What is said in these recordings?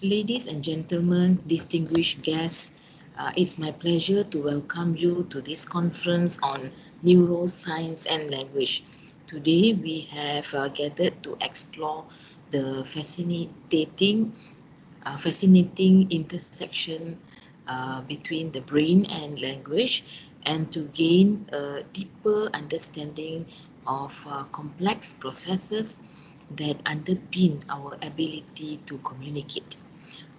Ladies and gentlemen, distinguished guests, it's my pleasure to welcome you to this conference on neuroscience and language. Today we have gathered to explore the fascinating intersection between the brain and language, and to gain a deeper understanding of complex processes that underpin our ability to communicate.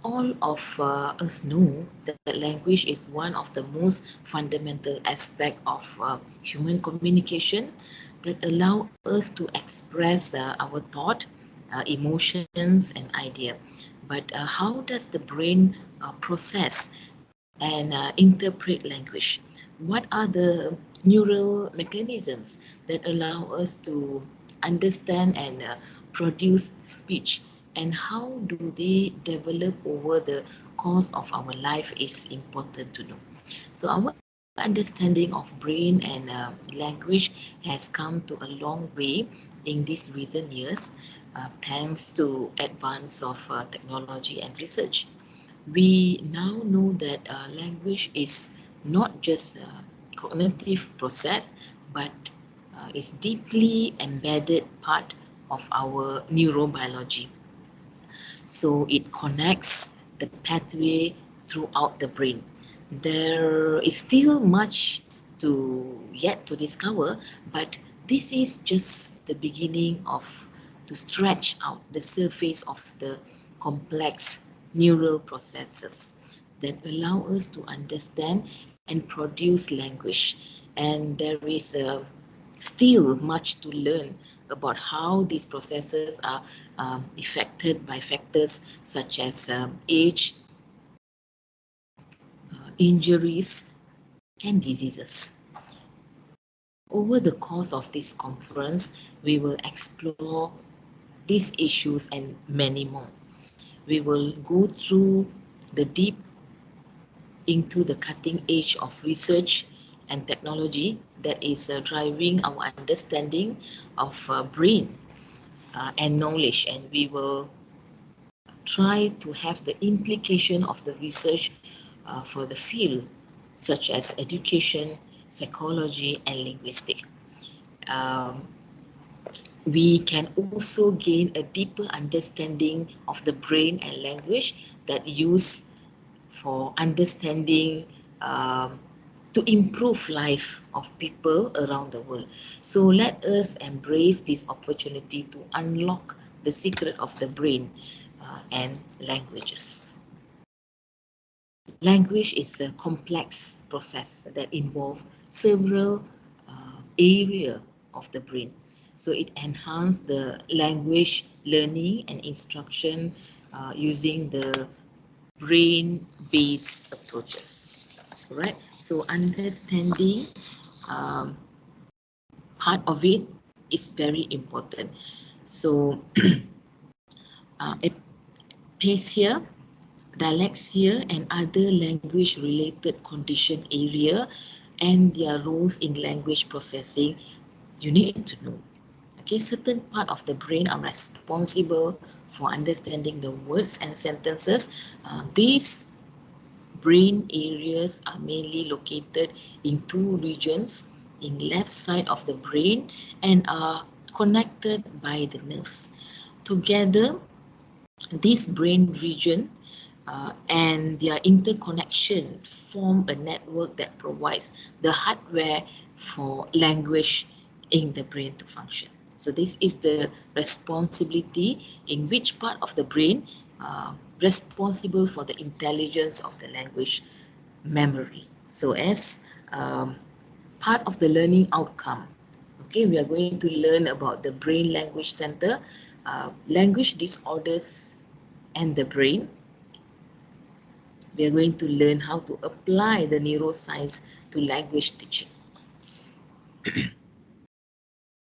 All of us know that language is one of the most fundamental aspects of human communication that allow us to express our thought, emotions, and idea. But how does the brain process and interpret language? What are the neural mechanisms that allow us to understand and produce speech, and how do they develop over the course of our life is important to know. So our understanding of brain and language has come to a long way in these recent years, thanks to advance of technology and research. We now know that language is not just a cognitive process, but is deeply embedded part of our neurobiology. So it connects the pathway throughout the brain. There is still much to yet to discover, but this is just the beginning of to stretch out the surface of the complex neural processes that allow us to understand and produce language. And there is still much to learn about how these processes are affected by factors such as age, injuries, and diseases. Over the course of this conference, we will explore these issues and many more. We will go through the deep into the cutting edge of research and technology that is driving our understanding of brain and knowledge, and we will try to have the implication of the research for the field such as education, psychology, and linguistics. Um, we can also gain a deeper understanding of the brain and language that use for understanding, to improve life of people around the world. So let us embrace this opportunity to unlock the secret of the brain and languages. Language is a complex process that involves several areas of the brain. So it enhances the language learning and instruction using the brain-based approaches. Right? So understanding um, part of it is very important. So aphasia, dyslexia, and other language-related condition area and their roles in language processing, you need to know. Okay, certain part of the brain are responsible for understanding the words and sentences. These brain areas are mainly located in two regions in left side of the brain and are connected by the nerves. Together, this brain region and their interconnection form a network that provides the hardware for language in the brain to function. So this is the responsibility in which part of the brain responsible for the intelligence of the language memory. So as part of the learning outcome, okay, we are going to learn about the brain language center, language disorders and the brain. We are going to learn how to apply the neuroscience to language teaching.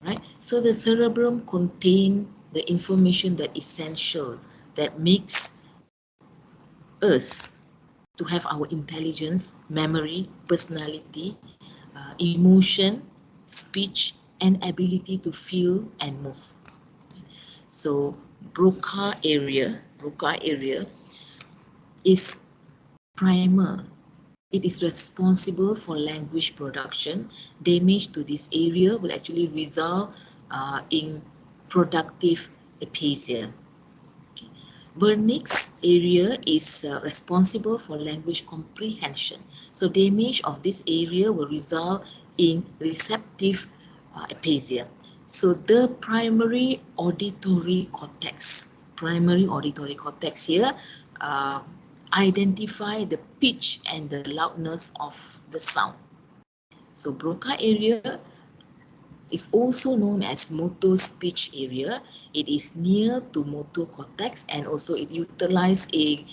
Right? So the cerebrum contains the information that is essential, that makes us to have our intelligence, memory, personality, emotion, speech, and ability to feel and move. So Broca area is primer. It is responsible for language production. Damage to this area will actually result in productive aphasia. Okay. Vernix area is responsible for language comprehension. So damage of this area will result in receptive aphasia. So the primary auditory cortex here identify the pitch and the loudness of the sound. So Broca area is also known as motor speech area. It is near to motor cortex and also it utilizes a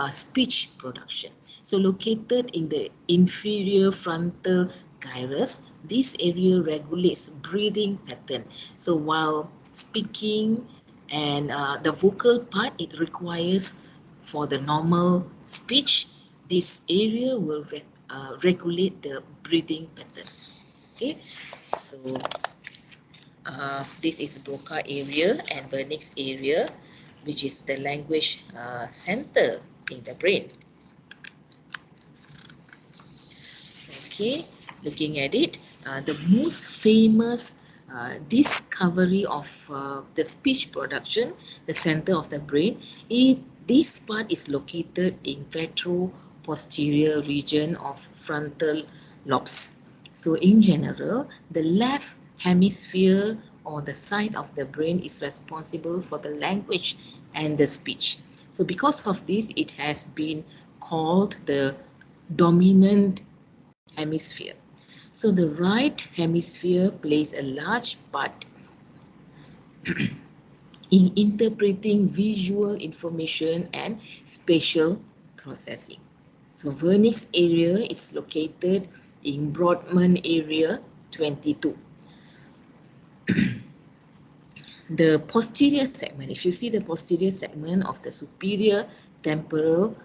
speech production. So located in the inferior frontal gyrus, this area regulates breathing pattern. So while speaking and the vocal part, it requires for the normal speech, this area will regulate the breathing pattern. Okay, so this is Broca area and Vernix area, which is the language center in the brain. Okay, looking at it, the most famous discovery of the speech production, the center of the brain, this part is located in ventro-posterior region of frontal lobes. So in general, the left hemisphere or the side of the brain is responsible for the language and the speech. So because of this, it has been called the dominant hemisphere. So the right hemisphere plays a large part in interpreting visual information and spatial processing. So vernix area is located in Brodmann area 22. The posterior segment, if you see the posterior segment of the superior temporal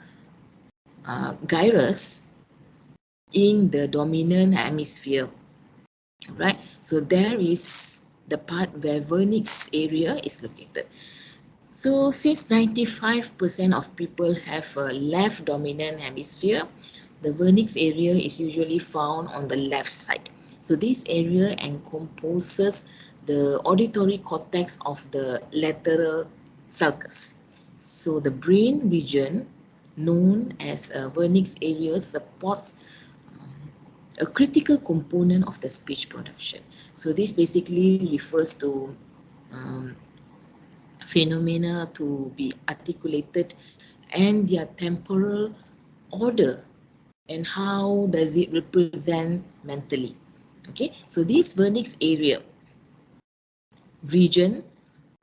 gyrus in the dominant hemisphere, right? So there is the part where vernix area is located. So since 95% of people have a left dominant hemisphere, the vernix area is usually found on the left side. So this area encompasses the auditory cortex of the lateral sulcus. So the brain region known as vernix area supports a critical component of the speech production. So this basically refers to um, phenomena to be articulated and their temporal order and how does it represent mentally. Okay, so this vernix area region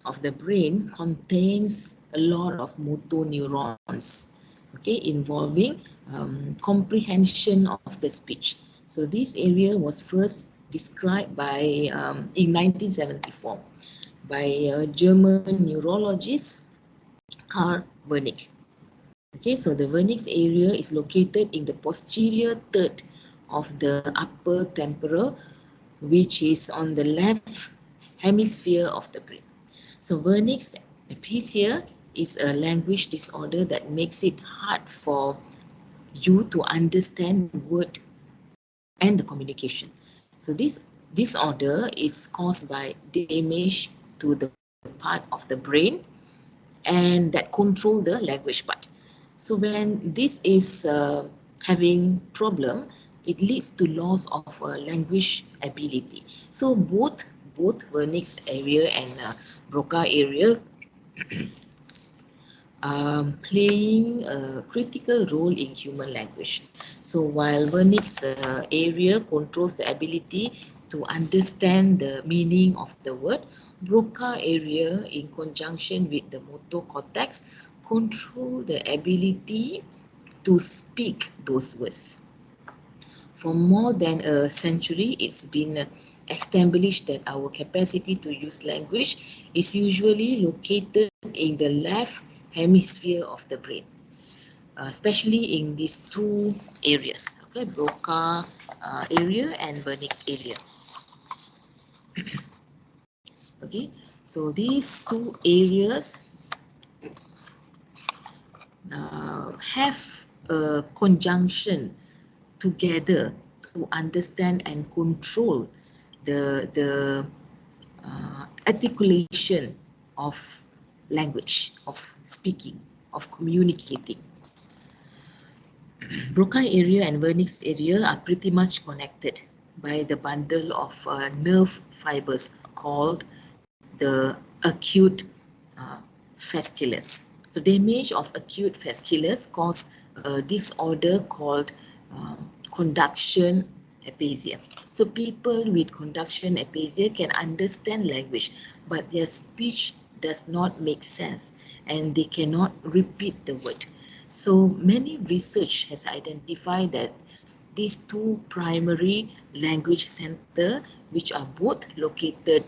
of the brain contains a lot of motor neurons, okay, involving comprehension of the speech. So this area was first described by in 1974 by a German neurologist Karl Wernicke. Okay, so the vernix area is located in the posterior third of the upper temporal, which is on the left hemisphere of the brain. So vernix aphasia is a language disorder that makes it hard for you to understand word and the communication. So this disorder is caused by damage to the part of the brain and that control the language part. So when this is having problem, it leads to loss of language ability. So both vernix area and Broca area playing a critical role in human language. So while vernix area controls the ability to understand the meaning of the word, Broca area in conjunction with the motor cortex control the ability to speak those words. For more than a century, it's been established that our capacity to use language is usually located in the left hemisphere of the brain, especially in these two areas, okay, Broca area and vernix area. Okay, so these two areas have a conjunction together to understand and control the articulation of language, of speaking, of communicating. Broca area and vernix area are pretty much connected by the bundle of nerve fibers called the acute uh, fasciculus. So damage of acute fasciculus cause a disorder called conduction aphasia. So people with conduction aphasia can understand language, but their speech does not make sense and they cannot repeat the word. So many research has identified that these two primary language center, which are both located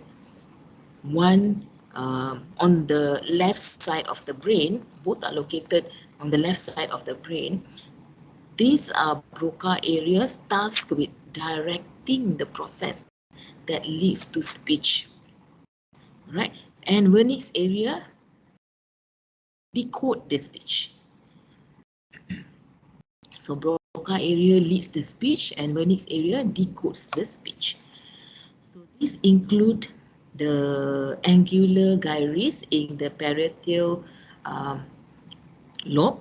one on the left side of the brain, both are located on the left side of the brain. These are Broca areas tasked with directing the process that leads to speech, right? And vernix area decode the speech. So Broca area leads the speech and vernix area decodes the speech. So these include the angular gyrus in the parietal lobe.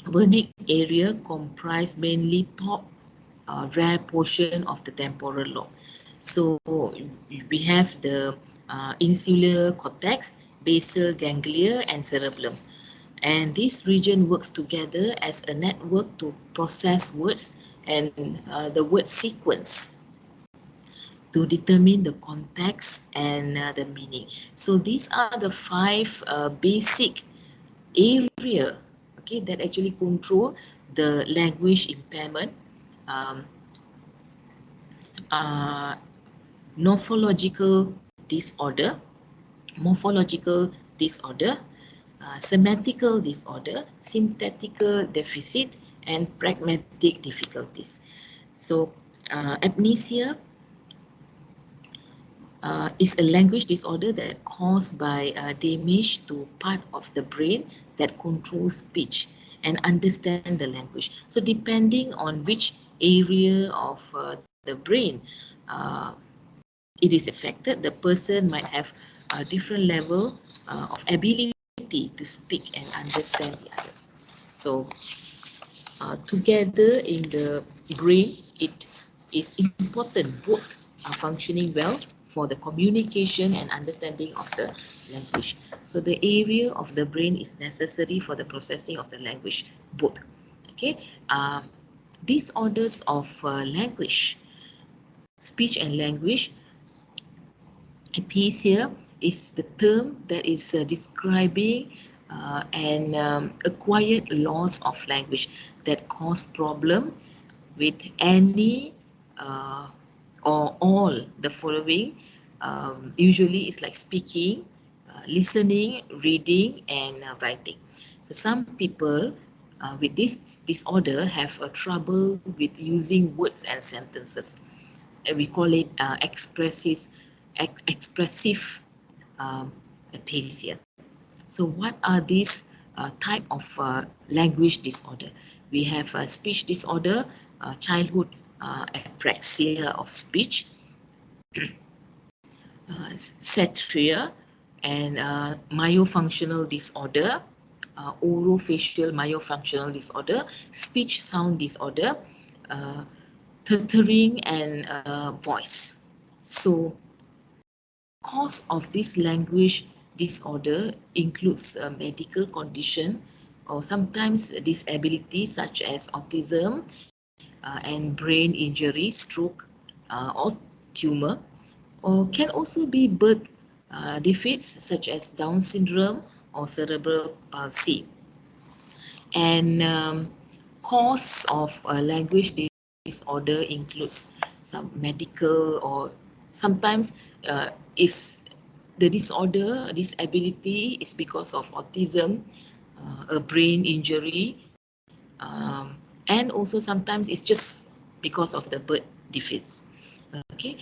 Vernix area comprise mainly top rare portion of the temporal lobe. So we have the insular cortex, basal ganglia, and cerebellum. And this region works together as a network to process words and the word sequence to determine the context and the meaning. So these are the five basic area, okay, that actually control the language impairment. Um, uh, Morphological disorder, morphological disorder, semantical disorder, synthetical deficit, and pragmatic difficulties. So amnesia is a language disorder that caused by damage to part of the brain that controls speech and understand the language. So depending on which area of the brain it is affected, the person might have a different level of ability to speak and understand the others. So together in the brain, it is important both are functioning well for the communication and understanding of the language. So the area of the brain is necessary for the processing of the language, both. Okay, disorders of language, speech and language. Aphasia is the term that is describing an acquired loss of language that cause problem with any or all the following. Usually it's like speaking, listening, reading, and writing. So some people with this disorder have a trouble with using words and sentences. We call it expressive aphasia. So what are these type of language disorder? We have a speech disorder, childhood apraxia of speech, satria, and myofunctional disorder, orofacial myofunctional disorder, speech sound disorder, uh, stuttering, and voice. So cause of this language disorder includes a medical condition or sometimes disabilities such as autism and brain injury, stroke, or tumor, or can also be birth defects such as Down syndrome or cerebral palsy. And cause of language disorder includes some medical or sometimes is the disorder, disability is because of autism, a brain injury, and also sometimes it's just because of the birth defects. Okay,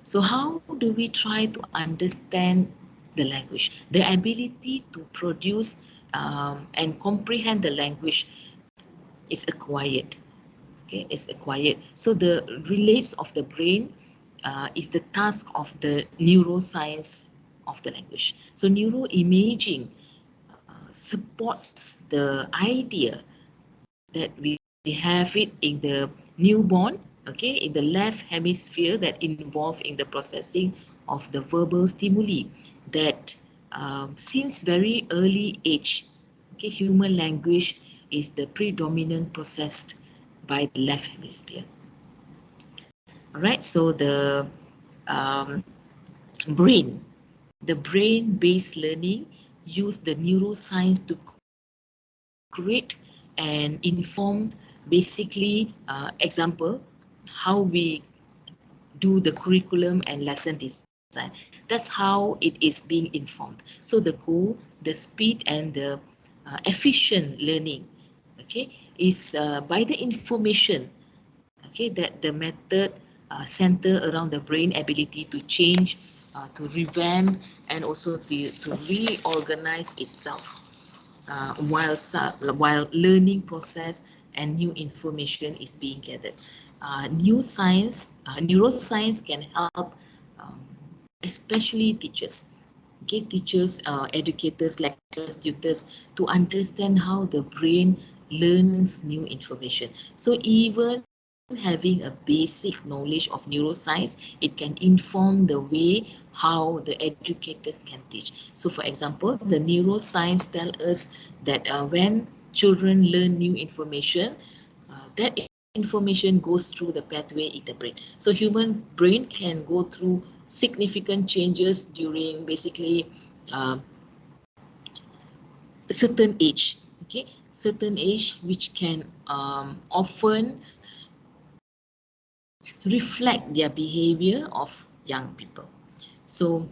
so how do we try to understand the language. The ability to produce and comprehend the language is acquired. Okay, is acquired. So the relates of the brain is the task of the neuroscience of the language. So neuroimaging supports the idea that we have it in the newborn, okay, in the left hemisphere that involve in the processing of the verbal stimuli that since very early age, okay, human language is the predominant processed by the left hemisphere. All right, so um, brain, the brain-based learning use the neuroscience to create and informed basically example how we do the curriculum and lesson design. That's how it is being informed. So the goal, the speed and the efficient learning, okay, is by the information, okay, that the method center around the brain ability to change, to revamp and also to reorganize itself while learning process and new information is being gathered. Neuroscience can help, um, especially teachers. Okay, teachers, educators, lecturers, tutors, to understand how the brain learns new information. So even having a basic knowledge of neuroscience, it can inform the way how the educators can teach. So for example, the neuroscience tell us that when children learn new information, that information goes through the pathway in the brain. So human brain can go through significant changes during basically a certain age, okay, certain age which can often reflect their behavior of young people. So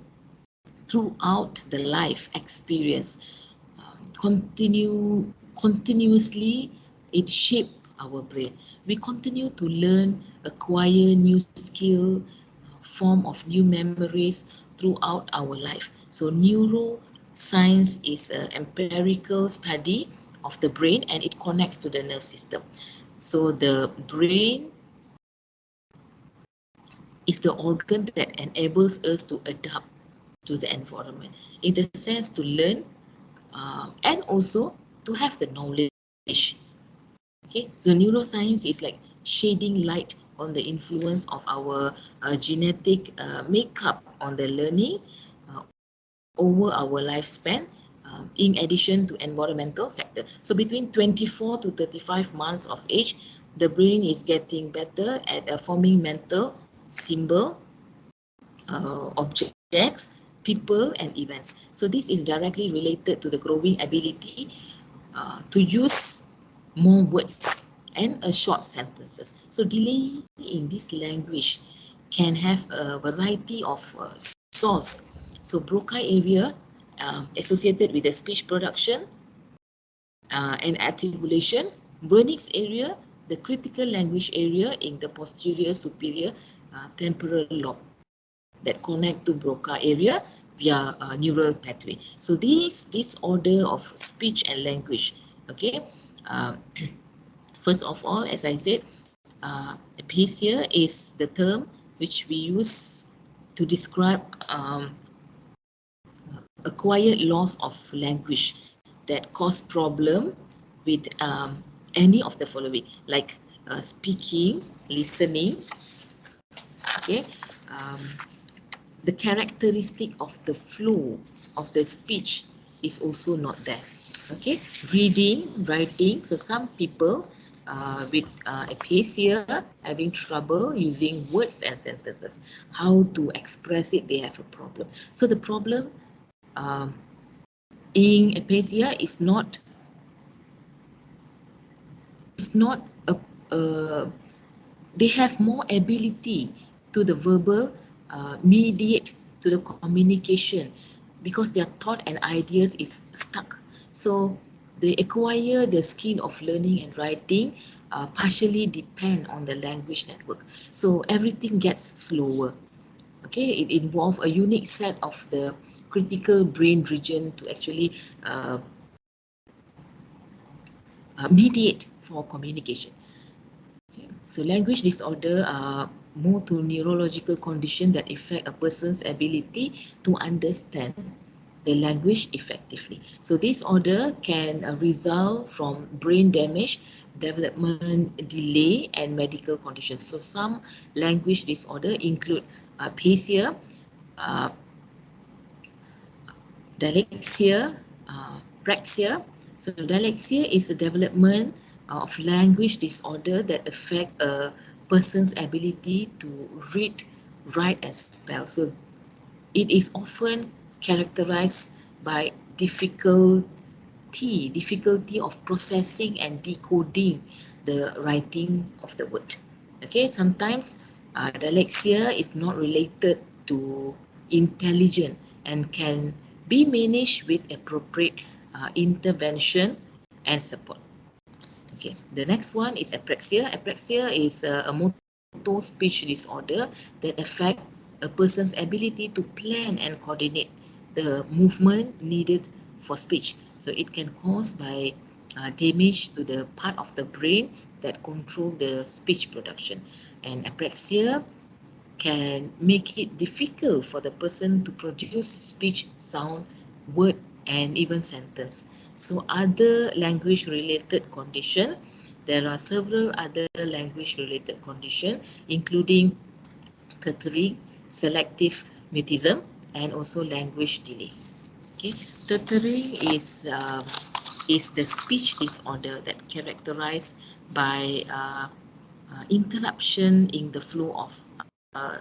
throughout the life experience, continuously it shape our brain. We continue to learn, acquire new skill, form of new memories throughout our life. So neuroscience is an empirical study of the brain and it connects to the nerve system. So the brain is the organ that enables us to adapt to the environment, in the sense to learn and also to have the knowledge. Okay, so neuroscience is like shedding light on the influence of our genetic makeup on the learning over our lifespan, in addition to environmental factor. So between 24 to 35 months of age, the brain is getting better at forming mental symbol, objects, people, and events. So this is directly related to the growing ability to use more words and short sentences. So delay in this language can have a variety of source. So Broca area associated with the speech production and articulation. Vernix area, the critical language area in the posterior superior temporal lobe that connect to Broca area via neural pathway. So this order of speech and language, okay. Uh, First of all, as I said, aphasia is the term which we use to describe acquired loss of language that cause problem with any of the following, like speaking, listening, okay. Um, the characteristic of the flow of the speech is also not there. Okay, reading, writing. So some people with aphasia having trouble using words and sentences. How to express it, they have a problem. So the problem in aphasia is not they have more ability to the verbal mediate to the communication because their thought and ideas is stuck. So they acquire the skill of learning and writing partially depend on the language network. So everything gets slower. Okay, it involves a unique set of the critical brain region to actually mediate for communication. Okay. So language disorder are more to neurological condition that affect a person's ability to understand the language effectively. So this disorder can result from brain damage, development delay, and medical conditions. So some language disorder include aphasia, uh, dyslexia, praxia. So dyslexia is the development of language disorder that affect a person's ability to read, write, and spell. So it is often characterized by difficulty of processing and decoding the writing of the word. Okay, sometimes dyslexia is not related to intelligence and can be managed with appropriate intervention and support. Okay, the next one is apraxia. Apraxia is a motor speech disorder that affect a person's ability to plan and coordinate the movement needed for speech. So it can cause by damage to the part of the brain that control the speech production. And apraxia can make it difficult for the person to produce speech, sound, word, and even sentence. So other language related condition, there are several other language related condition, including tertiary selective mutism and also language delay. Okay, tertiary is the speech disorder that characterized by interruption in the flow of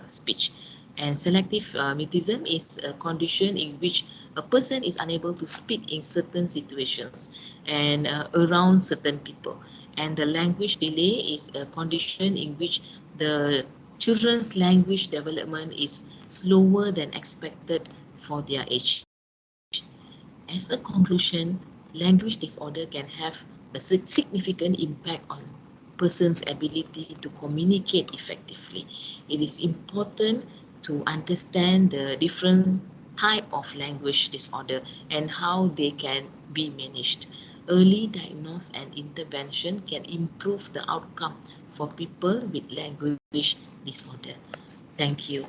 speech. And selective mutism is a condition in which a person is unable to speak in certain situations and around certain people. And the language delay is a condition in which the children's language development is slower than expected for their age. As a conclusion, language disorder can have a significant impact on person's ability to communicate effectively. It is important to understand the different type of language disorder and how they can be managed. Early diagnosis and intervention can improve the outcome for people with language disorder. Thank you.